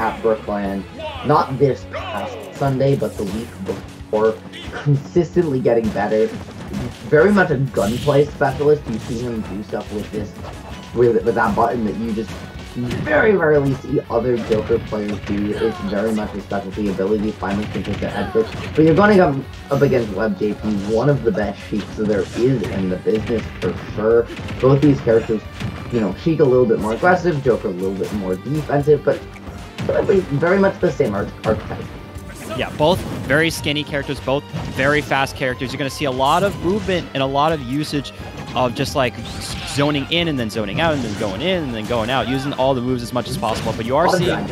at Brooklyn, not this past Sunday, but the week before, consistently getting better. Very much a gunplay specialist. You see him do stuff with this, with that button that you just very rarely see other Joker players do. It's very much a specialty ability to find those consistent edge guards. But you're going to come up against WebbJP, one of the best Sheiks there is in the business for sure. Both these characters, you know, Sheik a little bit more aggressive, Joker a little bit more defensive, but very much the same archetype. Yeah, both very skinny characters, both very fast characters. You're going to see a lot of movement and a lot of usage of just like zoning in and then zoning out and then going in and then going out, using all the moves as much as possible. But you are seeing,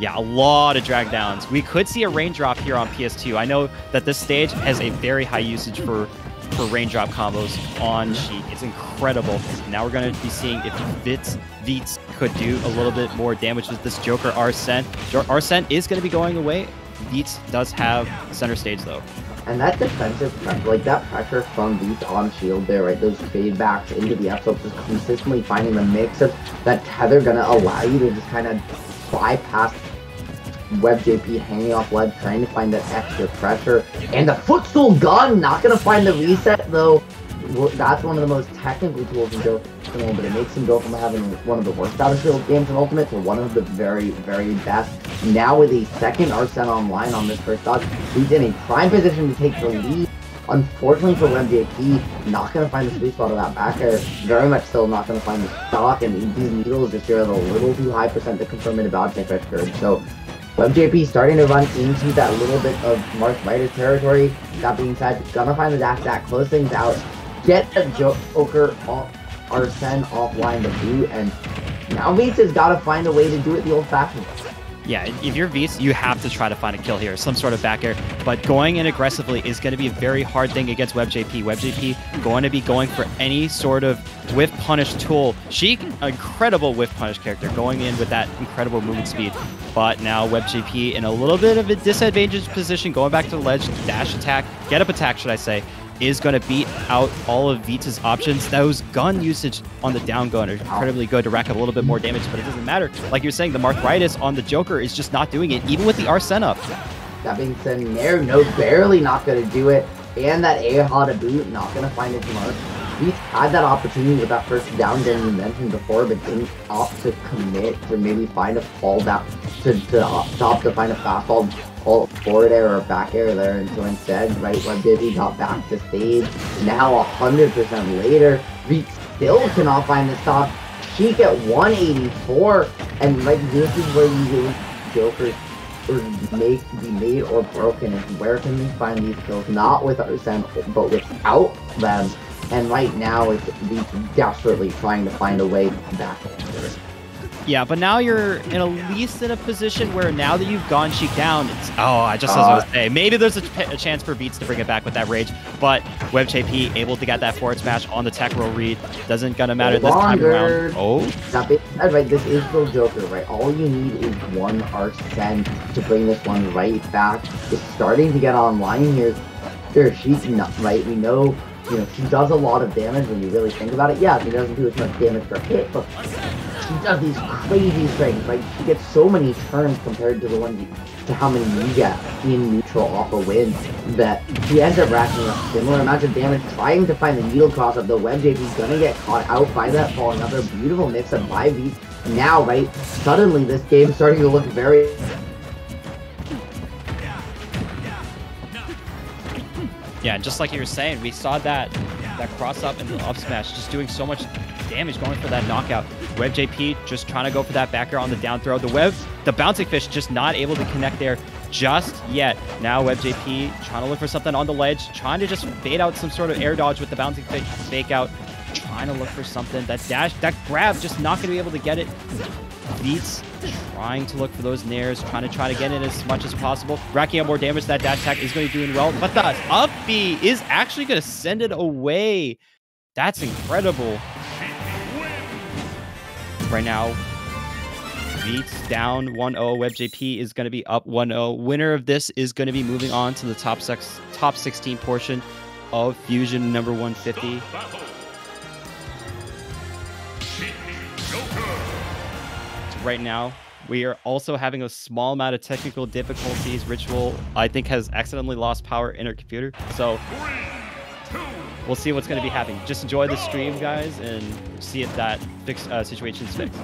yeah, a lot of drag downs. We could see a raindrop here on PS2. I know that this stage has a very high usage for raindrop combos on Sheik. It's incredible. Now we're going to be seeing if Vitz could do a little bit more damage with this Joker Arsene. Arsene is going to be going away. Vitz does have center stage though. And that defensive pressure, like that pressure from Vitz on shield there, right? Those fade backs into the F-slope, just consistently finding the mix-up that tether gonna allow you to just kind of bypass WebbJP hanging off ledge, trying to find that extra pressure. And the footstool gun, not gonna find the reset though. That's one of the most technical tools in Joker, but it makes him go from having one of the worst Battlefield games in Ultimate to one of the very, very best. Now with a second Arsene online on this first dodge, he's in a prime position to take the lead. Unfortunately for WebbJP, not going to find the sweet spot of that back air. Very much still not going to find the stock, and these needles just are a little too high percent to confirm it about Sheik. So WebbJP starting to run into that little bit of Mark Ryder's territory. That being said, gonna find the dash attack, close things out, get the Joker Arsene offline to boot, and now Vitz has got to find a way to do it the old-fashioned way. Yeah, if you're Vitz, you have to try to find a kill here, some sort of back air. But going in aggressively is going to be a very hard thing against WebbJP. WebbJP going to be going for any sort of whiff punish tool. Sheik, incredible whiff punish character, going in with that incredible movement speed. But now WebbJP in a little bit of a disadvantaged position, going back to the ledge, dash attack, get up attack, should I say, is going to beat out all of Vitz's options. Those gun usage on the down gun are incredibly good to rack up a little bit more damage, but it doesn't matter. Like you're saying, the Marthritis on the Joker is just not doing it, even with the Arsene up. That being said, no, barely not going to do it. And that AHA to boot, not going to find its mark. Vitz had that opportunity with that first down that you mentioned before, but didn't opt to commit to maybe find a fall down, to opt to find a fastball forward air or back air there, and so instead, right, WebbJP got back to stage. Now 100% later, Vitz still cannot find the stop. Sheik at 184, and like this is where you use Jokers be made or broken, and where can we find these kills? Not with Arsene, but without them. And right now, it's desperately trying to find a way back. Yeah, but now you're at least in a position where now that you've gone Sheik down, it's, I just as I was saying, maybe there's a chance for Vitz to bring it back with that rage, but WebbJP able to get that forward smash on the tech roll read. Doesn't gonna matter this time around. Right, this is still Joker, right? All you need is one Arsene to bring this one right back. It's starting to get online here. She's not right. We know, you know, she does a lot of damage when you really think about it. Yeah, she doesn't do as much damage per hit, but she does these crazy things, right? She gets so many turns compared to to how many you get in neutral off a win, that she ends up racking up similar amounts of damage trying to find the needle cross up. The WebbJP's gonna get caught out by that fall. Another beautiful mix-up by Vitz. Now, right, suddenly this game's starting to look very... Yeah, just like you were saying, we saw that cross up and the up smash just doing so much damage, going for that knockout. WebbJP just trying to go for that back air on the down throw. The bouncing fish just not able to connect there just yet. Now WebbJP trying to look for something on the ledge, trying to just fade out some sort of air dodge with the bouncing fish fake out, trying to look for something. That dash, that grab, just not going to be able to get it. Vitz trying to look for those nairs, trying to get in as much as possible. Racking up more damage. That dash attack is going to be doing well, but the up B is actually going to send it away. That's incredible. Right now, Vitz down 1-0. WebbJP is going to be up 1-0. Winner of this is going to be moving on to the top 16 portion of Fusion number 150. Right now, We are also having a small amount of technical difficulties. Ritual, I think, has accidentally lost power in her computer. So we'll see what's going to be happening. Just enjoy the stream, guys, and see if that situation's fixed.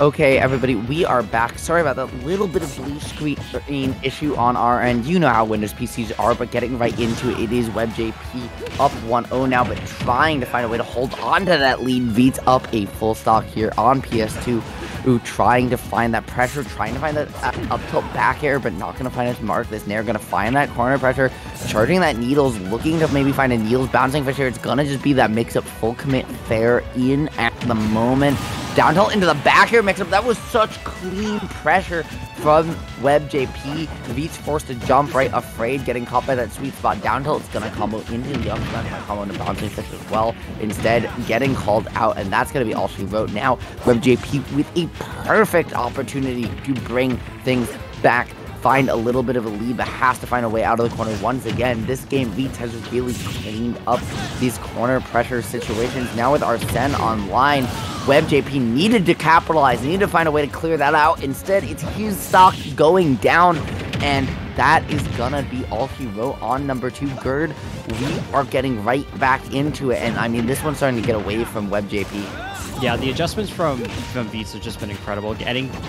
Okay, everybody, we are back. Sorry about that little bit of blue screen issue on our end. You know how Windows PCs are, but getting right into it, it is WebbJP up 1-0 now, but trying to find a way to hold on to that lead. Vitz up a full stock here on PS2. Ooh, trying to find that pressure, trying to find that up tilt back air, but not going to find its mark. This Nair going to find that corner pressure, charging that Needles, looking to maybe find a Needles bouncing fish here. It's going to just be that mix-up full commit fair in at the moment. Down tilt into the back air mix-up. That was such clean pressure from WebbJP. Vitz forced to jump right, afraid, getting caught by that sweet spot. Down tilt, it's going to combo into the up smash, might combo into bouncing fish as well. Instead, getting called out, and that's going to be all she wrote. Now, WebbJP with a perfect opportunity to bring things back, find a little bit of a lead, but has to find a way out of the corner once again. This game, Vitz has really cleaned up these corner pressure situations. Now with Arsene online, WebbJP needed to capitalize, needed to find a way to clear that out. Instead, it's his stock going down, and that is gonna be all he wrote on number 2. Gerd, we are getting right back into it, and I mean, this one's starting to get away from WebbJP. Yeah, the adjustments from Vitz have just been incredible.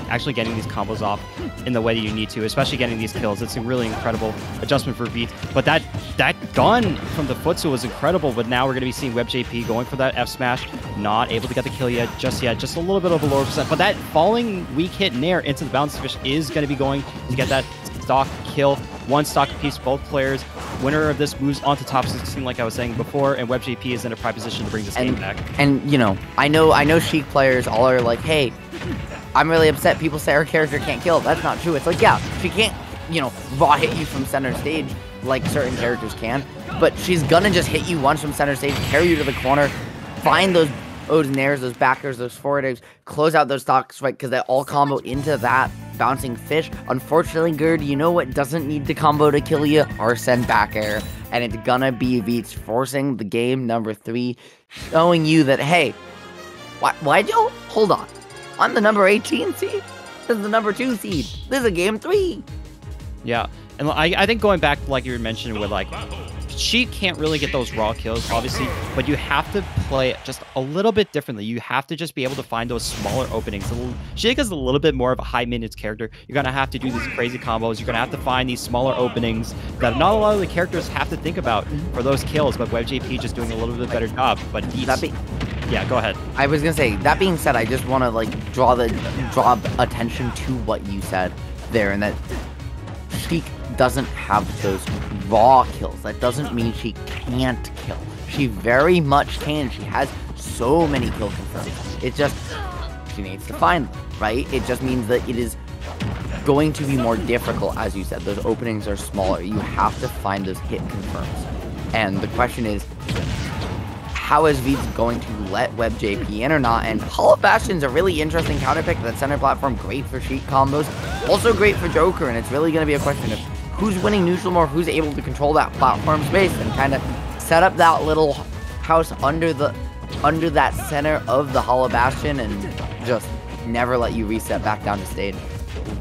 Actually getting these combos off in the way that you need to, especially getting these kills. It's a really incredible adjustment for Vitz. But that gun from the Futsu was incredible, but now we're going to be seeing WebbJP going for that F smash, not able to get the kill yet, just a little bit of a lower percent. But that falling weak hit Nair into the bounce fish is going to be going to get that stock kill. One stock piece, both players. Winner of this moves on to top 16, like I was saying before, and WebbJP is in a prime position to bring this game back. And, you know, I know Sheik players all are like, hey, I'm really upset people say our character can't kill. That's not true. It's like, yeah, she can't, you know, raw hit you from center stage like certain characters can, but she's gonna just hit you once from center stage, carry you to the corner, find those Nairs, those backers, those forward airs, close out those stocks, right, because they all combo into that bouncing fish. Unfortunately, Gerd, you know what doesn't need to combo to kill you? Arsene back air. And it's gonna be Vitz forcing the game number 3, showing you that, hey, why'd you hold on? I'm the number 18 seed. This is the number 2 seed. This is a game 3. Yeah, and I think going back, like you were mentioning, with like, Sheik can't really get those raw kills, obviously, but you have to play just a little bit differently. You have to just be able to find those smaller openings. Sheik is a little bit more of a high maintenance character. You're going to have to do these crazy combos. You're going to have to find these smaller openings that not a lot of the characters have to think about for those kills, but WebbJP just doing a little bit better job. But yeah, go ahead. I was going to say, that being said, I just want to like draw attention to what you said there, and that Sheik doesn't have those raw kills. That doesn't mean she can't kill. She very much can. She has so many kill confirms. It just, she needs to find them, right? It just means that it is going to be more difficult, as you said. Those openings are smaller. You have to find those hit confirms. And the question is, how is Vitz going to let WebbJP in or not? And Hollow Bastion's a really interesting counter pick. That center platform, great for Sheik combos, also great for Joker, and it's really going to be a question of who's winning neutral more, who's able to control that platform space and kind of set up that little house under that center of the Hollow Bastion and just never let you reset back down to stage.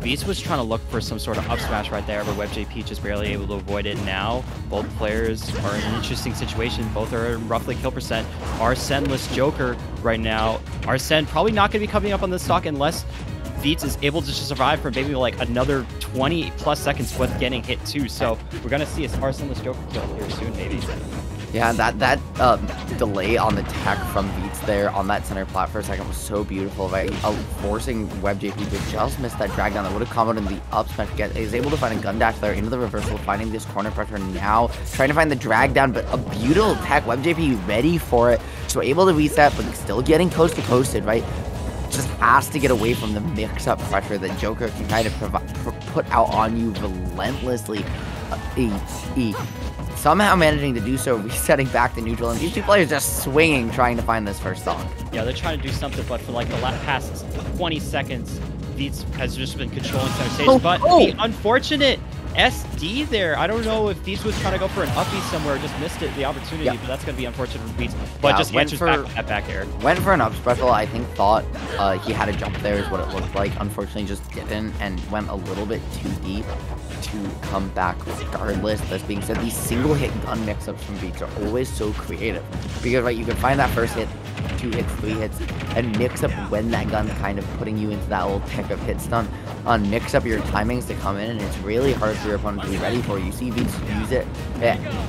Vitz was trying to look for some sort of up smash right there, but WebbJP just barely able to avoid it. Now, both players are in an interesting situation. Both are roughly kill percent. Arsene-less Joker right now. Arsene probably not going to be coming up on this stock unless Vitz is able to just survive for maybe like another 20 plus seconds with getting hit too. So we're going to see a Arsene-less Joker kill here soon, maybe. Yeah, that delay on the tech from Vitz there on that center plat for a second was so beautiful, right? Forcing WebbJP to just miss that drag down that would have comboed in the up smash. Is able to find a gun dash there into the reversal, finding this corner pressure now, trying to find the drag down, but a beautiful tech. WebbJP ready for it, so able to reset, but still getting coast to coasted, right? Just has to get away from the mix-up pressure that Joker can kind of put out on you relentlessly. Somehow managing to do so, resetting back to neutral, and these two players just swinging, trying to find this first stock. Yeah, they're trying to do something, but for like the past 20 seconds, Vitz has just been controlling center stage. But the unfortunate SD there, I don't know if Vitz was trying to go for an uppie somewhere, just missed the opportunity, but that's going to be unfortunate for Vitz. But just answers back with that back air. Went for an up special, I think thought he had a jump there is what it looked like. Unfortunately, just didn't, and went a little bit too deep to come back regardless. That being said, these single hit gun mix-ups from Vitz are always so creative, because right, you can find that first hit, 2 hits, 3 hits, and mix up when that gun's kind of putting you into that little tick of hit stun, mix up your timings to come in, and it's really hard for your opponent to be ready for. You see Vitz use it,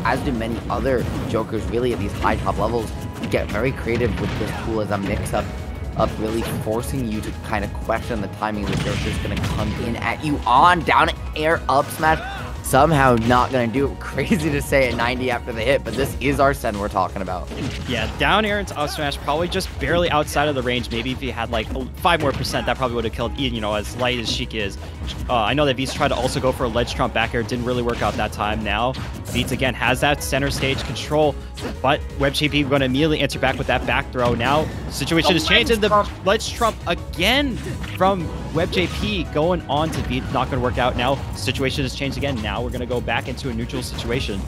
as do many other Jokers really at these high top levels, get very creative with this tool as a mix-up of really forcing you to kind of question the timing the Joker's going to come in at you on down air up smash. Somehow not going to do it. Crazy to say at 90 after the hit, but this is Arsene we're talking about. Yeah, down air into up smash, probably just barely outside of the range. Maybe if he had like 5 more percent, that probably would have killed, you know, as light as Sheik is. I know that Vitz tried to also go for a ledge trump back air. Didn't really work out that time. Now, Vitz again has that center stage control, but WebbJP going to immediately answer back with that back throw. Now, situation has changed, and the ledge trump again from WebbJP going on to Vitz. Not going to work out now. Situation has changed again. Now we're going to go back into a neutral situation.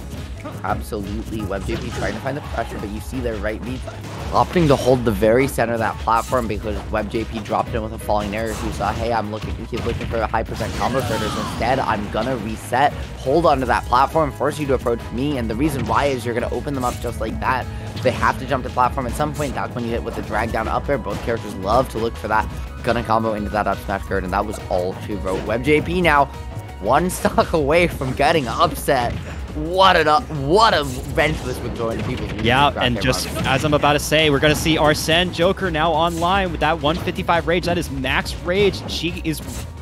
Absolutely. WebbJP trying to find the pressure, but you see there, right, Vitz opting to hold the very center of that platform because WebbJP dropped in with a falling error. Who saw, hey, he's looking for a high percent combo starters. Instead, I'm gonna reset, hold onto that platform, force you to approach me, and the reason why is you're gonna open them up just like that. They have to jump to platform at some point. That's when you hit with the drag down up there. Both characters love to look for that gonna combo into that up smash guard, and that was all too bro. WebbJP now 1 stock away from getting upset. What a wrench this would throw into people's leads. Yeah, and just as I'm about to say, we're going to see Arsene Joker now online with that 155 rage. That is max rage. She is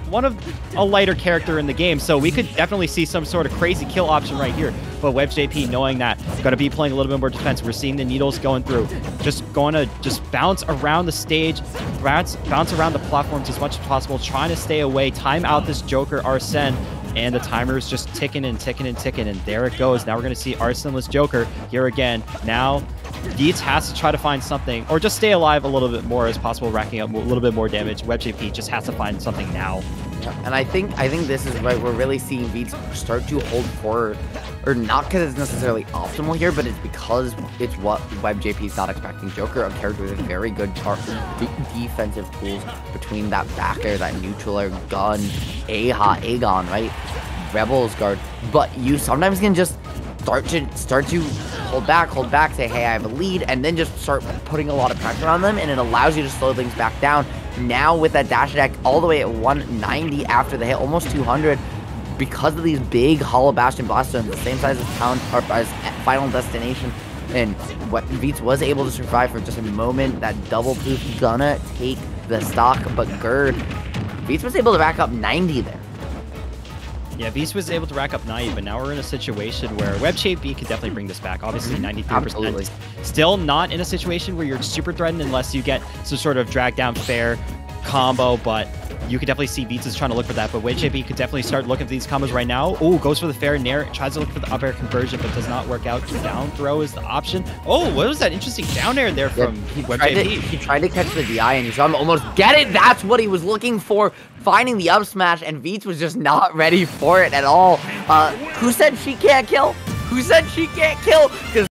one of a lighter character in the game, so we could definitely see some sort of crazy kill option right here. But WebbJP, knowing that, going to be playing a little bit more defense. We're seeing the needles going through, just going to bounce around the stage, bounce around the platforms as much as possible, trying to stay away, time out this Joker Arsene. And the timer is just ticking and ticking and ticking, and there it goes. Now we're going to see Arsene-less Joker here again. Now, Vitz has to try to find something, or just stay alive a little bit more as possible, racking up a little bit more damage. WebbJP just has to find something now. Yeah, and I think this is right. We're really seeing Vitz start to hold forward, or not because it's necessarily optimal here, but it's because it's what WebbJP is not expecting. Joker, a character with very good defensive tools between that back air, that neutral air, gun, Aegon, right? Rebels guard, but you sometimes can just start to hold back, say, hey, I have a lead, and then just start putting a lot of pressure on them, and it allows you to slow things back down. Now with that dash attack all the way at 190 after the hit, almost 200, because of these big Hollow Bastion blast zones, the same size as Final Destination, and what Vitz was able to survive for just a moment. That double poof gonna take the stock, but Gerd, Vitz was able to rack up 90 there. Yeah, Vitz was able to rack up 90, but now we're in a situation where WebbJP could definitely bring this back. Obviously, 93%. Absolutely. Still not in a situation where you're super threatened unless you get some sort of drag down fair combo, but you could definitely see Vitz is trying to look for that, but WebbJP could definitely start looking for these combos right now. Oh, goes for the fair nair, tries to look for the up air conversion, but does not work out. Down throw is the option. Oh, what was that interesting down air there from WebbJP? He tried to catch the DI, and you saw him almost get it. That's what he was looking for, finding the up smash, and Vitz was just not ready for it at all. Who said she can't kill? Who said she can't kill? 'Cause